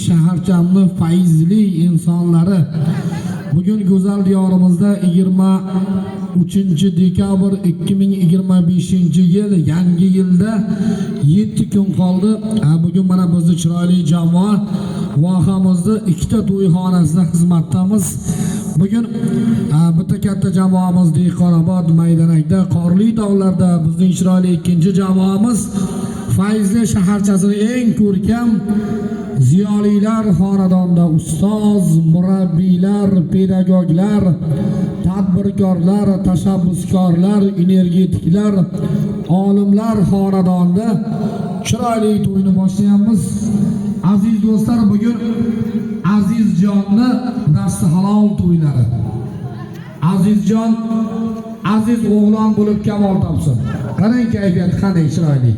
shaharchamni fayzli insonlari bugün go'zal diyorimizda 23 dekabr 2025 yil yangi yilda 7 kun qoldi. Bugün mana bizni chiroyli jamoa vohamizda ikkita to'yxonasida xizmatdamiz. Bugün bitta katta jamoamiz Dehqonobod maydonida qorli tog'larda bizning chiroyli ikkinchi jamoamiz Fayzli shaharchasining eng ko'rkam ziyolilar xonadonida ustoz, murabbiylar, pedagoglar, tadbirkorlar, tashabbuskorlar, energetiklar, olimlar xonadonida chiroyli to'yni boshlayapmiz. Aziz do'stlar, bugün Azizjonni dasti halol to'ylari. Azizjon aziz o'g'lon bo'lib kamol topsin. Qarang kayfiyat qanday chiroyli.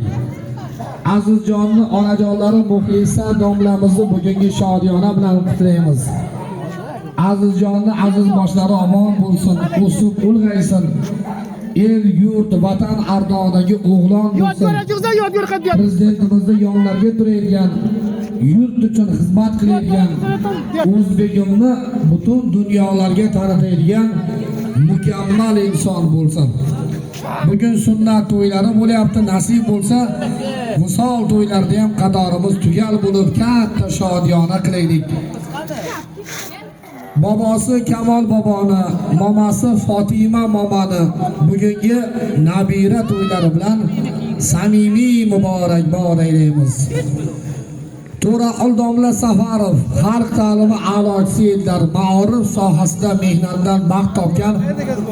Azizjonni onajonlari muxlisa domlamizni bugungi shodiyona bilan qutlaymiz. Azizjonni aziz boshlari omon bo'lsin, o'sib ulg'aysin. El yurt vatan ardog'idagi o'g'lon bo'lsin. Prezidentimizni yonlarga turadigan, yurt uchun xizmat qiladigan, O'zbekimni butun dunyolarga tanitadigan mukammal inson bo'lsin. Bugün sunnat to'ylari bo'lyapti, nasib bo'lsa misol to'ylarda ham qatorimiz tugal bo'lib katta shodiyona qilaylik. Bobosi Kamol boboni, momasi Fatima momani bugungi nabira to'ylari bilan samimiy muborakbod aylaymiz. To'raqul domla Safarov xalq ta'limi a'lochisi edilar. Ma'orif sohasida mehnatdan baxt topgan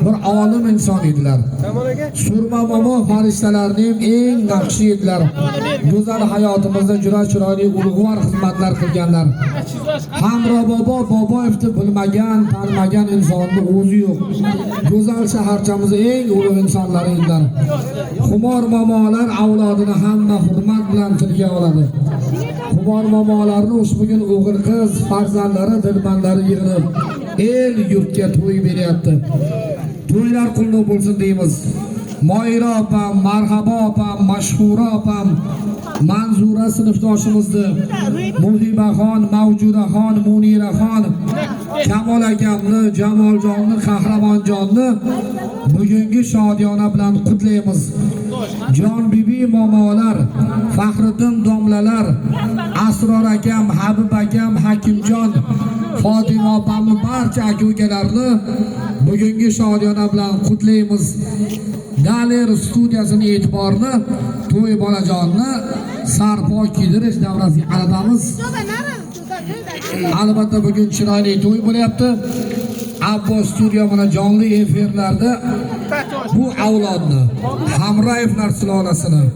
bir olim inson edilar. Surma momo farishtalarining eng naqshi edilar. Go'zal hayotimizda juda chiroyli ulug'vor xizmatlar qilganlar. Hamro bobo Boboyevni bilmagan, tanimagan insonni o'zi yo'q. Go'zal shaharchamizning eng ulug' insonlari edilar. Xumor momolar avlodini hamma hurmat bilan tilga oladi. Xumor momolarni ushbu gün o'g'il qiz farzandlari, dilbandlari yig'ilib el yurtga to'y beryapti. To'ylar qutlug' bo'lsin deymiz. Moira opam, Marhabo opam, Mashhura opam, Manzura sinfdoshimizni, Muhibaxon, Mavjudaxon, Muniraxon, Kamol akamni, Jamoljonni, Qahramonjonni bugungi shodiyona bilan qutlaymiz. Jon bibi momolar, Faxriddin domlalar, Asror akam, Habib akam, Hakimjon, Fatima opamni barcha aka-ukalarni bugungi shodiyona bilan qutlaymiz. Daler studiyasining e'tiborini to'y bolajonni sarpo kiydirish davrasiga qaratamiz. Albatta bugün chiroyli to'y bo'lyapti. Abbos studiyo mana jonli efirlarda bu avlodni, Hamroyevlar sulolasining